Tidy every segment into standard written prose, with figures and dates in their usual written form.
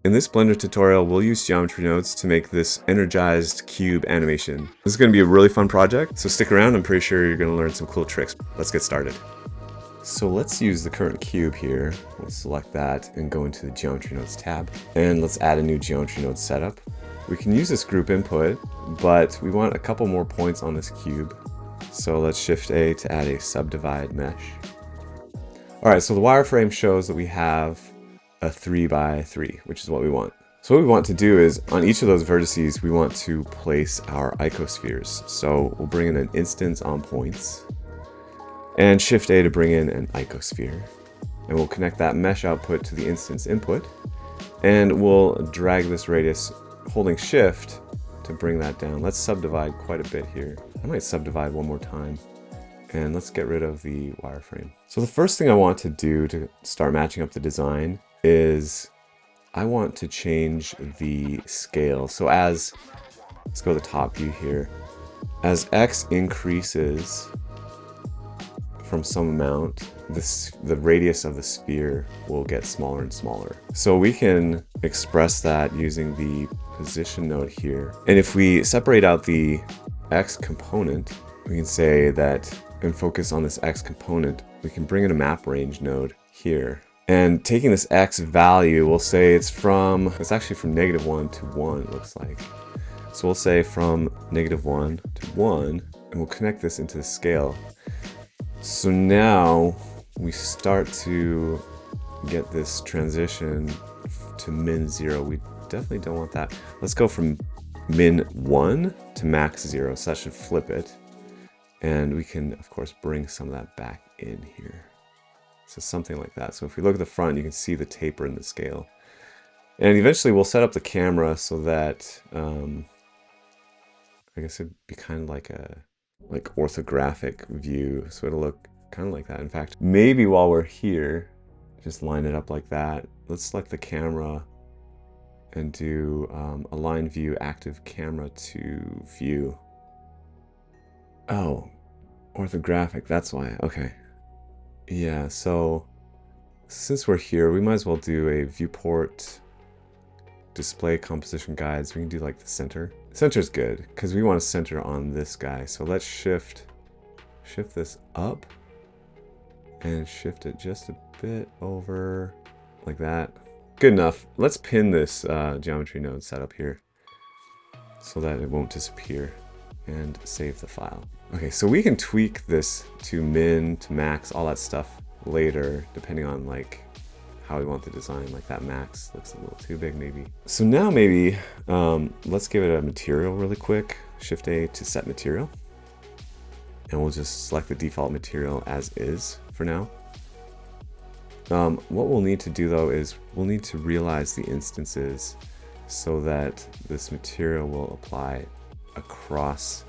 In this Blender tutorial, we'll use geometry nodes to make this energized cube animation. This is going to be a really fun project, so stick around. I'm pretty sure you're going to learn some cool tricks. Let's get started. So let's use the current cube here. We'll select that and go into the geometry nodes tab. And let's add a new geometry node setup. We can use this group input, but we want a couple more points on this cube. So let's Shift A to add a subdivide mesh. Alright, so the wireframe shows that we have a 3x3, which is what we want. So what we want to do is, on each of those vertices, we want to place our icospheres. So we'll bring in an instance on points, and Shift A to bring in an icosphere. And we'll connect that mesh output to the instance input, and we'll drag this radius holding Shift to bring that down. Let's subdivide quite a bit here. I might subdivide one more time. And let's get rid of the wireframe. So the first thing I want to do to start matching up the design is I want to change the scale. So let's go to the top view here. As X increases from some amount, the radius of the sphere will get smaller and smaller. So we can express that using the position node here. And if we separate out the X component, we can say that, and focus on this X component, we can bring in a map range node here. And taking this X value, we'll say it's actually from -1 to 1, it looks like. So we'll say from -1 to 1, and we'll connect this into the scale. So now we start to get this transition to -0. We definitely don't want that. Let's go from -1 to max 0, so that should flip it. And we can, of course, bring some of that back in here. So something like that. So if we look at the front, you can see the taper in the scale. And eventually we'll set up the camera so that, I guess it'd be kind of like a orthographic view. So it'll look kind of like that. In fact, maybe while we're here, just line it up like that. Let's select the camera and do align view active camera to view. Oh, orthographic, that's why. Okay. Yeah, so since we're here, we might as well do a viewport display composition guides. We can do like the center. Center's good because we want to center on this guy. So let's shift this up and shift it just a bit over like that. Good enough. Let's pin this geometry node setup here so that it won't disappear, and save the file. Okay, so we can tweak this to min, to max, all that stuff later, depending on like how we want the design. Like that max looks a little too big maybe. So now maybe, let's give it a material really quick. Shift A to set material. And we'll just select the default material as is for now. What we'll need to do though is we'll need to realize the instances so that this material will apply across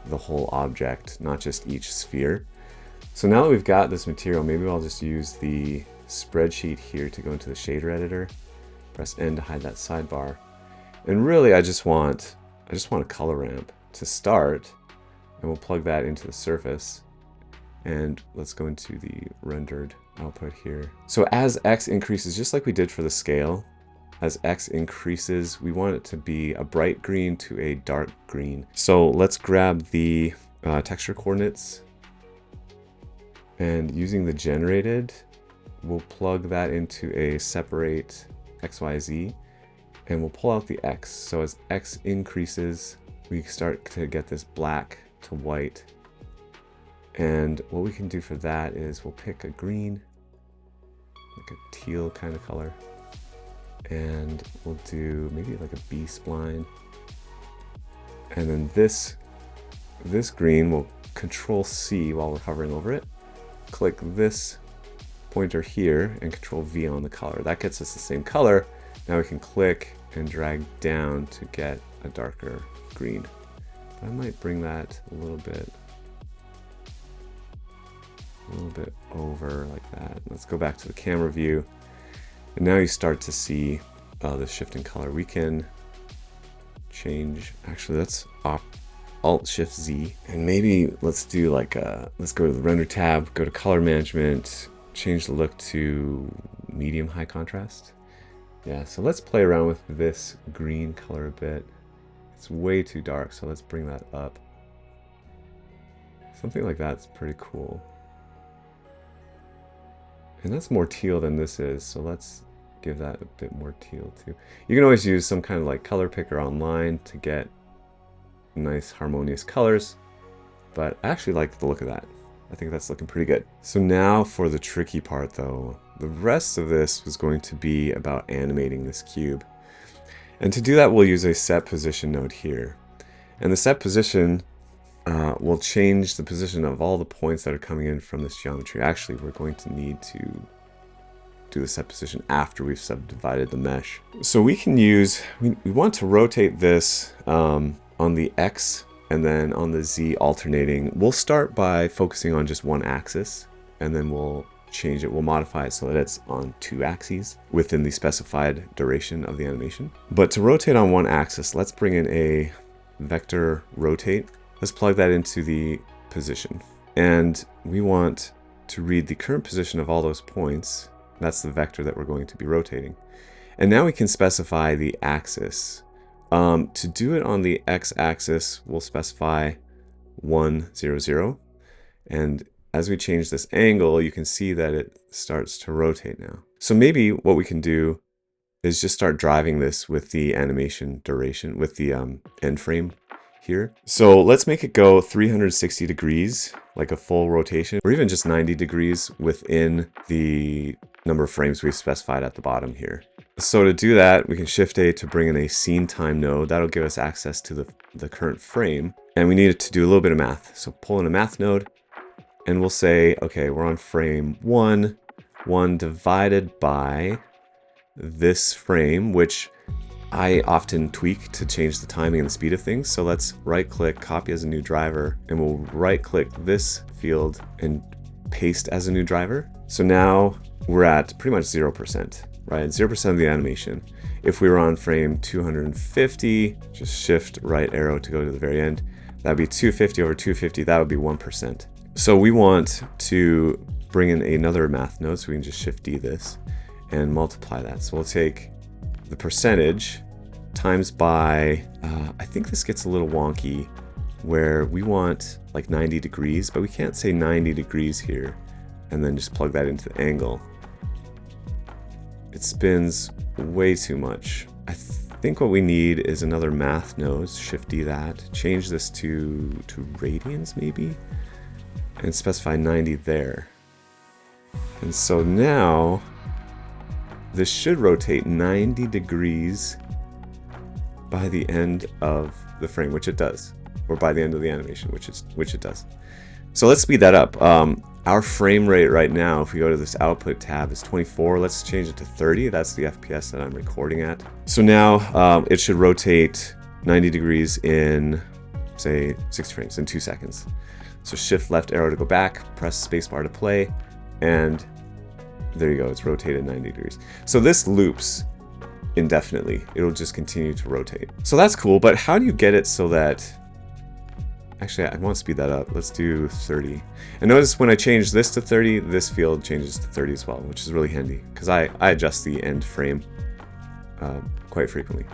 the whole object, not just each sphere. So now that we've got this material, maybe I'll just use the spreadsheet here to go into the shader editor, press N to hide that sidebar. And really I just want a color ramp to start, and we'll plug that into the surface. And let's go into the rendered output here. So as X increases, just like we did for the scale, as X increases, we want it to be a bright green to a dark green. So let's grab the texture coordinates, and using the generated, we'll plug that into a separate XYZ, and we'll pull out the X. So as X increases, we start to get this black to white. And what we can do for that is we'll pick a green, like a teal kind of color. And we'll do maybe like a B-spline. And then this green, we'll Control C while we're hovering over it. Click this pointer here and Control V on the color. That gets us the same color. Now we can click and drag down to get a darker green. But I might bring that a little bit over like that. Let's go back to the camera view. And now you start to see the shift in color. We can change, actually let's Alt-Shift-Z, and maybe let's do like let's go to the render tab, go to color management, change the look to medium high contrast, Yeah, so let's play around with this green color a bit. It's way too dark, so let's bring that up. Something like that's pretty cool. And that's more teal than this is, so let's give that a bit more teal too. You can always use some kind of like color picker online to get nice harmonious colors, but I actually like the look of that. I think that's looking pretty good. So now for the tricky part though. The rest of this was going to be about animating this cube. And to do that, we'll use a set position node here. And the set position will change the position of all the points that are coming in from this geometry. Actually, we're going to need to do the set position after we've subdivided the mesh. So we can use, we want to rotate this on the X and then on the Z alternating. We'll start by focusing on just one axis, and then we'll change it, we'll modify it so that it's on 2 axes within the specified duration of the animation. But to rotate on one axis, let's bring in a vector rotate. Let's plug that into the position. And we want to read the current position of all those points. That's the vector that we're going to be rotating. And now we can specify the axis. To do it on the x-axis, we'll specify 1, 0, 0. And as we change this angle, you can see that it starts to rotate now. So maybe what we can do is just start driving this with the animation duration, with the end frame here. So let's make it go 360 degrees, like a full rotation, or even just 90 degrees within the number of frames we've specified at the bottom here. So to do that, we can Shift A to bring in a scene time node. That'll give us access to the current frame. And we need to do a little bit of math. So pull in a math node, and we'll say, okay, we're on frame 1 divided by this frame, which I often tweak to change the timing and the speed of things. So let's right click, copy as a new driver, and we'll right click this field and paste as a new driver. So now we're at pretty much 0%, right? 0% of the animation. If we were on frame 250, just shift right arrow to go to the very end, that'd be 250 over 250, that would be 1%. So we want to bring in another math node, so we can just Shift D this and multiply that. So we'll take the percentage times by, I think this gets a little wonky, where we want like 90 degrees, but we can't say 90 degrees here and then just plug that into the angle. It spins way too much. I think what we need is another math node, Shift D that, change this to radians maybe, and specify 90 there. And so now this should rotate 90 degrees by the end of the frame, which it does, or by the end of the animation, which it does. So let's speed that up. Our frame rate right now, if we go to this output tab, is 24. Let's change it to 30. That's the FPS that I'm recording at. So now it should rotate 90 degrees in, say, 60 frames in 2 seconds. So shift left arrow to go back, press spacebar to play, and there you go, it's rotated 90 degrees. So this loops indefinitely. It'll just continue to rotate. So that's cool, but how do you get it so that... Actually, I want to speed that up. Let's do 30. And notice when I change this to 30, this field changes to 30 as well, which is really handy, because I adjust the end frame quite frequently.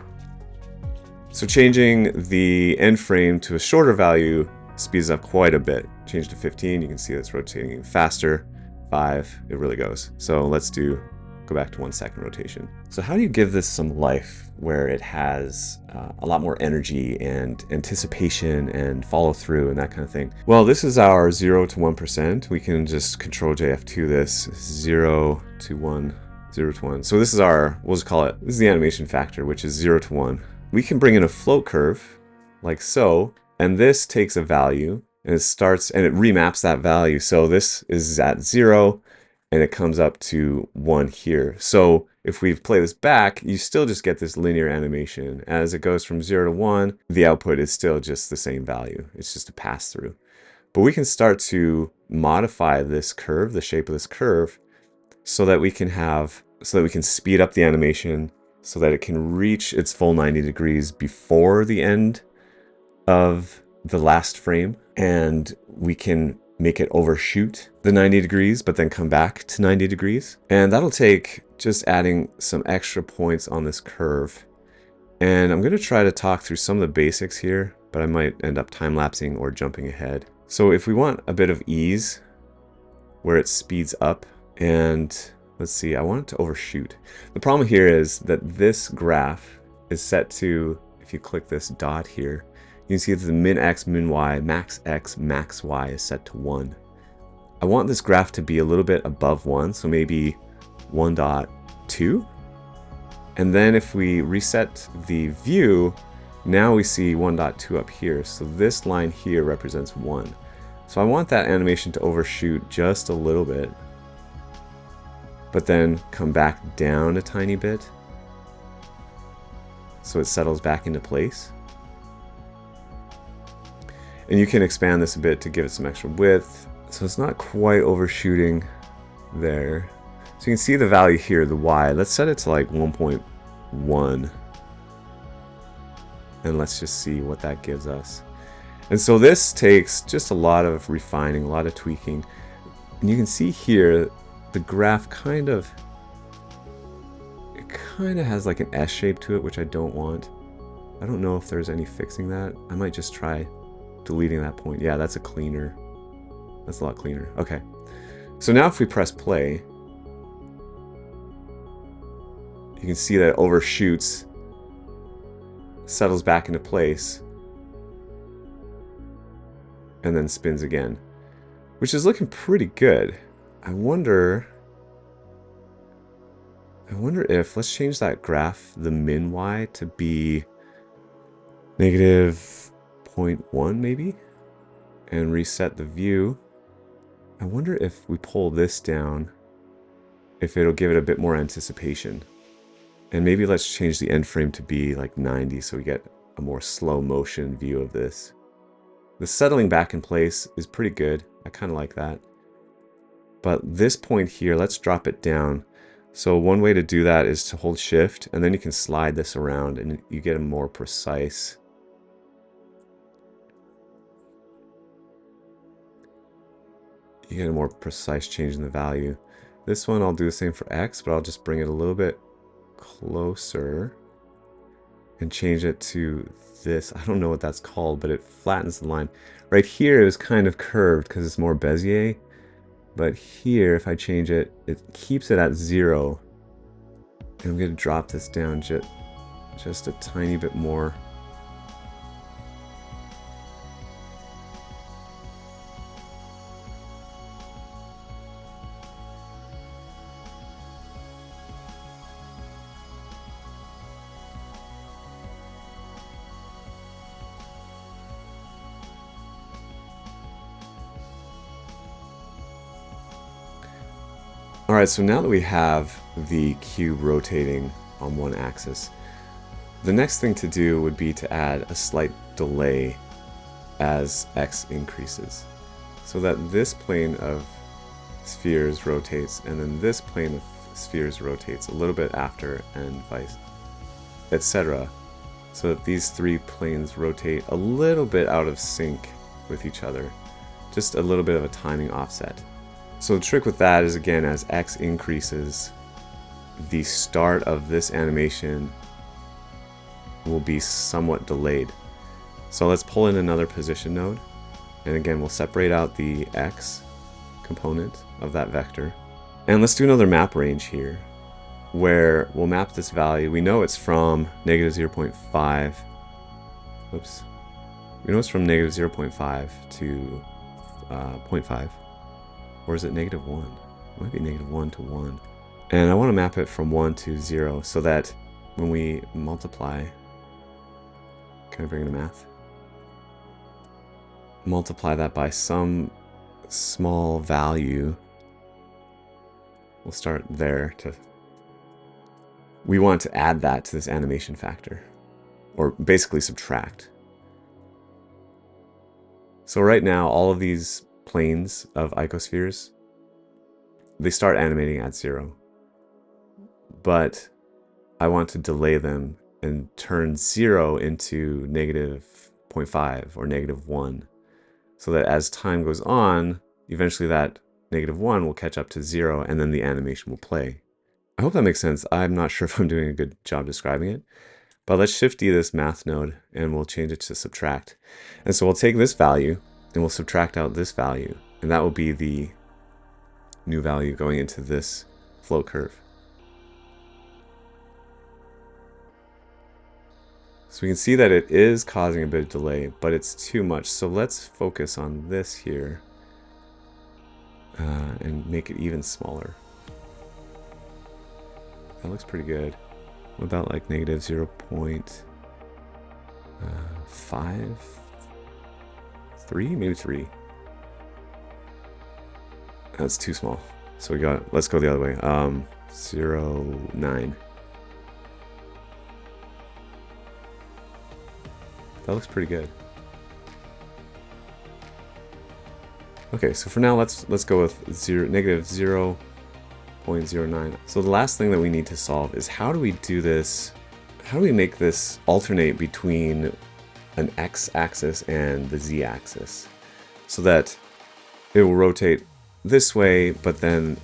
So changing the end frame to a shorter value speeds up quite a bit. Change to 15, you can see it's rotating even faster. 5, it really goes. So let's go back to 1 second rotation. So how do you give this some life where it has a lot more energy and anticipation and follow through and that kind of thing? Well, this is our 0 to 1%. We can just Control JF2 this, 0 to 1, 0 to 1. So this is our, we'll just call it, this is the animation factor, which is 0 to 1. We can bring in a float curve like so, and this takes a value and it starts and it remaps that value. So this is at 0 and it comes up to 1 here. So if we play this back, you still just get this linear animation. As it goes from 0 to 1, the output is still just the same value. It's just a pass through. But we can start to modify this curve, the shape of this curve, so that we can speed up the animation so that it can reach its full 90 degrees before the end of the last frame, and we can make it overshoot the 90 degrees but then come back to 90 degrees, and that'll take just adding some extra points on this curve. And I'm going to try to talk through some of the basics here, but I might end up time-lapsing or jumping ahead. So if we want a bit of ease, where it speeds up, and let's see, I want it to overshoot. The problem here is that this graph is set to, if you click this dot here, you can see that the min x, min y, max x, max y is set to 1. I want this graph to be a little bit above 1, so maybe 1.2. And then if we reset the view, now we see 1.2 up here. So this line here represents 1. So I want that animation to overshoot just a little bit, but then come back down a tiny bit so it settles back into place. And you can expand this a bit to give it some extra width. So it's not quite overshooting there. So you can see the value here, the y. Let's set it to like 1.1. And let's just see what that gives us. And so this takes just a lot of refining, a lot of tweaking. And you can see here, the graph kind of has like an S shape to it, which I don't want. I don't know if there's any fixing that. I might just try deleting that point. Yeah, that's a lot cleaner. Okay. So now if we press play, you can see that it overshoots, settles back into place, and then spins again, which is looking pretty good. I wonder if, let's change that graph, the min y, to be -0.1 maybe, and reset the view. I wonder if we pull this down, if it'll give it a bit more anticipation. And maybe let's change the end frame to be like 90 so we get a more slow motion view of this. The settling back in place is pretty good. I kind of like that. But this point here, let's drop it down. So one way to do that is to hold shift, and then you can slide this around and you get a more precise. You get a more precise change in the value. This one I'll do the same for X, but I'll just bring it a little bit closer and change it to this. I don't know what that's called, but it flattens the line. Right here is kind of curved because it's more Bezier. But here, if I change it, it keeps it at 0. And I'm going to drop this down just a tiny bit more. Alright, so now that we have the cube rotating on one axis, the next thing to do would be to add a slight delay as x increases, so that this plane of spheres rotates and then this plane of spheres rotates a little bit after, and vice, etc. So that these three planes rotate a little bit out of sync with each other, just a little bit of a timing offset. So the trick with that is, again, as x increases, the start of this animation will be somewhat delayed. So let's pull in another position node, and again we'll separate out the x component of that vector. And let's do another map range here, where we'll map this value. We know it's from -0.5. Whoops. We know it's from -0.5 to 0.5. Or is it -1? It might be -1 to 1. And I want to map it from 1 to 0 so that when we multiply, can I bring in math? Multiply that by some small value. We'll start there. We want to add that to this animation factor, or basically subtract. So right now, all of these planes of icospheres, they start animating at 0. But I want to delay them and turn 0 into -0.5 or -1, so that as time goes on, eventually that -1 will catch up to 0 and then the animation will play. I hope that makes sense. I'm not sure if I'm doing a good job describing it, but let's shift D this math node and we'll change it to subtract. And so we'll take this value and we'll subtract out this value, and that will be the new value going into this float curve. So we can see that it is causing a bit of delay, but it's too much. So let's focus on this here and make it even smaller. That looks pretty good. What about like negative 0.5? 3? Maybe 3. That's too small. So we got, let's go the other way. 0.9. That looks pretty good. Okay, so for now let's go with negative 0.09. So the last thing that we need to solve is how do we do this? How do we make this alternate between an x-axis and the z-axis so that it will rotate this way, but then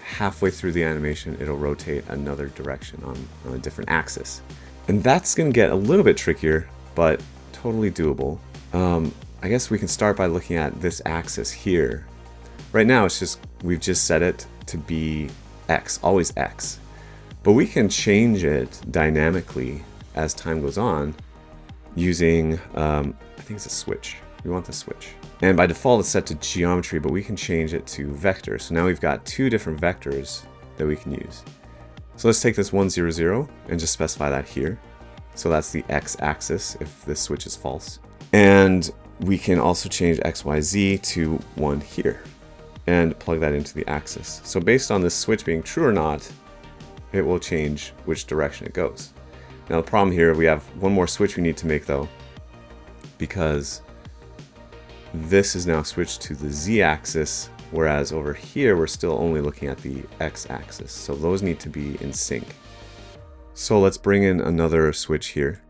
halfway through the animation it'll rotate another direction on a different axis. And that's going to get a little bit trickier, but totally doable. I guess we can start by looking at this axis here. Right now it's just, we've just set it to be x, always x. But we can change it dynamically as time goes on using, I think it's a switch. We want the switch. And by default it's set to geometry, but we can change it to vector. So now we've got two different vectors that we can use. So let's take this 1, 0, 0 and just specify that here. So that's the x-axis if this switch is false. And we can also change x, y, z to 1 here and plug that into the axis. So based on this switch being true or not, it will change which direction it goes. Now the problem here, we have one more switch we need to make though, because this is now switched to the z-axis, whereas over here we're still only looking at the x-axis. So those need to be in sync. So let's bring in another switch here.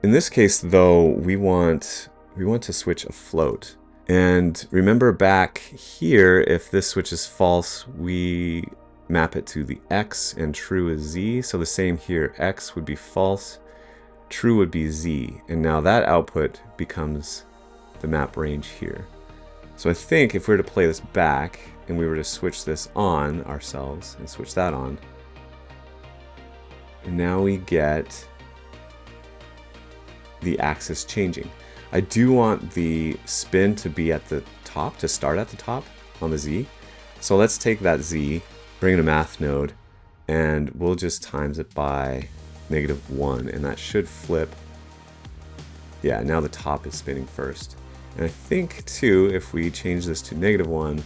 In this case though, we want to switch a float. And remember back here, if this switch is false, we map it to the x and true is z. So the same here, x would be false, true would be z. And now that output becomes the map range here. So I think if we were to play this back and we were to switch this on ourselves and switch that on, and now we get the axis changing. I do want the spin to be at the top, to start at the top on the z. So let's take that z, bring in a math node, and we'll just times it by -1, and that should flip. Yeah, now the top is spinning first. And I think too, if we change this to -1,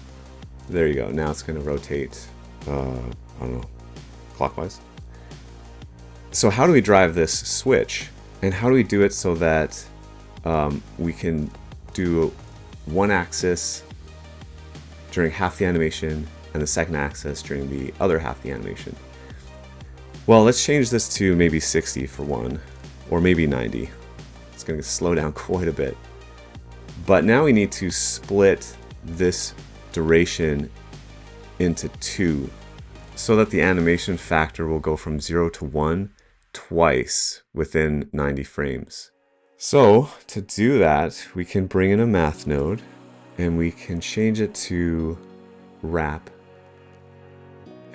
there you go. Now it's going to rotate, I don't know, clockwise. So how do we drive this switch? And how do we do it so that we can do one axis during half the animation and the second axis during the other half the animation? Well, let's change this to maybe 60 for one, or maybe 90. It's going to slow down quite a bit. But now we need to split this duration into 2 so that the animation factor will go from 0 to 1 twice within 90 frames. So to do that, we can bring in a math node and we can change it to wrap.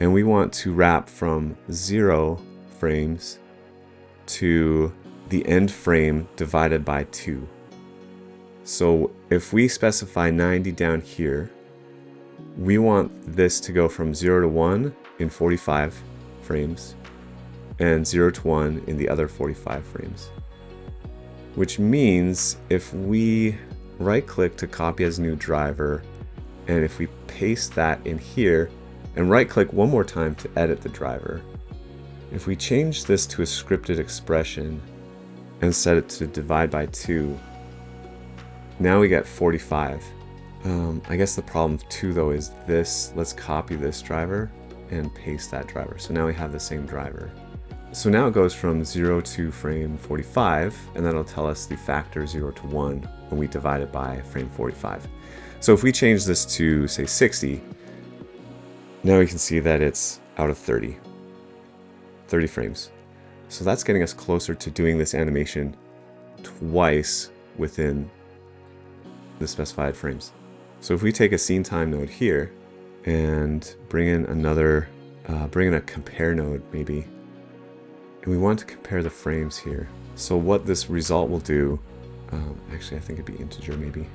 And we want to wrap from 0 frames to the end frame divided by 2. So if we specify 90 down here, we want this to go from 0 to 1 in 45 frames and 0 to 1 in the other 45 frames. Which means if we right click to copy as new driver, and if we paste that in here and right click one more time to edit the driver, if we change this to a scripted expression and set it to divide by 2, now we get 45. I guess the problem too though is this. Let's copy this driver and paste that driver. So now we have the same driver. So now it goes from 0 to frame 45, and that'll tell us the factor 0 to 1 when we divide it by frame 45. So if we change this to say 60, now we can see that it's out of 30 frames. So that's getting us closer to doing this animation twice within the specified frames. So if we take a scene time node here and bring in another, bring in a compare node maybe, and we want to compare the frames here. So what this result will do, actually I think it'd be integer maybe,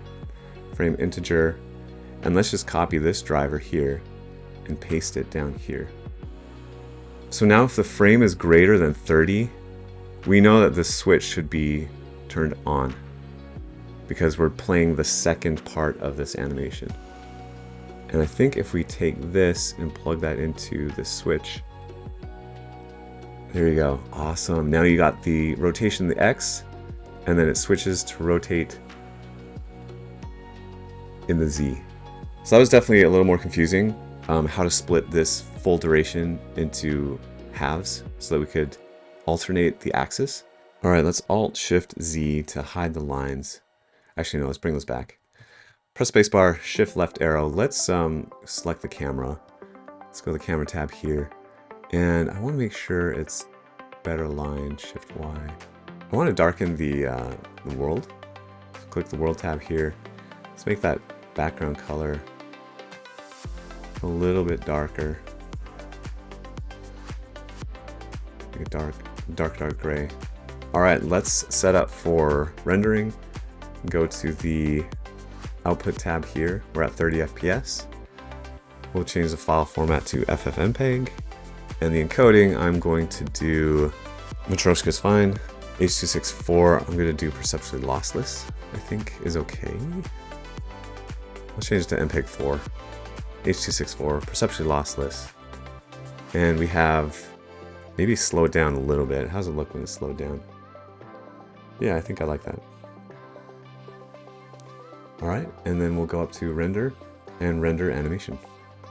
frame integer, and let's just copy this driver here and paste it down here. So now if the frame is greater than 30, we know that this switch should be turned on because we're playing the second part of this animation. And I think if we take this and plug that into the switch, there you go, awesome. Now you got the rotation, the X, and then it switches to rotate in the Z. So that was definitely a little more confusing, how to split this full duration into halves so that we could alternate the axis. All right, let's Alt-Shift-Z to hide the lines. Actually, no, let's bring those back. Press spacebar, shift left arrow. Let's select the camera. Let's go to the camera tab here. And I want to make sure it's better aligned, shift Y. I want to darken the world. So click the world tab here. Let's make that background color a little bit darker. Make it dark gray. All right, let's set up for rendering. Go to the output tab here. We're at 30 FPS. We'll change the file format to FFmpeg. And the encoding, I'm going to do, Matroshka is fine. H.264, I'm going to do perceptually lossless, I think is okay. Let's change it to MPEG 4. H.264, perceptually lossless. And we have, maybe slow it down a little bit. How's it look when it's slowed down? Yeah, I think I like that. All right, and then we'll go up to render and render animation.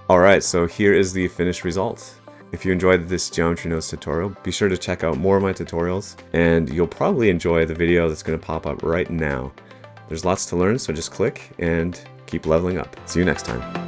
All right, so here is the finished result. If you enjoyed this Geometry Nodes tutorial, be sure to check out more of my tutorials, and you'll probably enjoy the video that's going to pop up right now. There's lots to learn, so just click and keep leveling up. See you next time.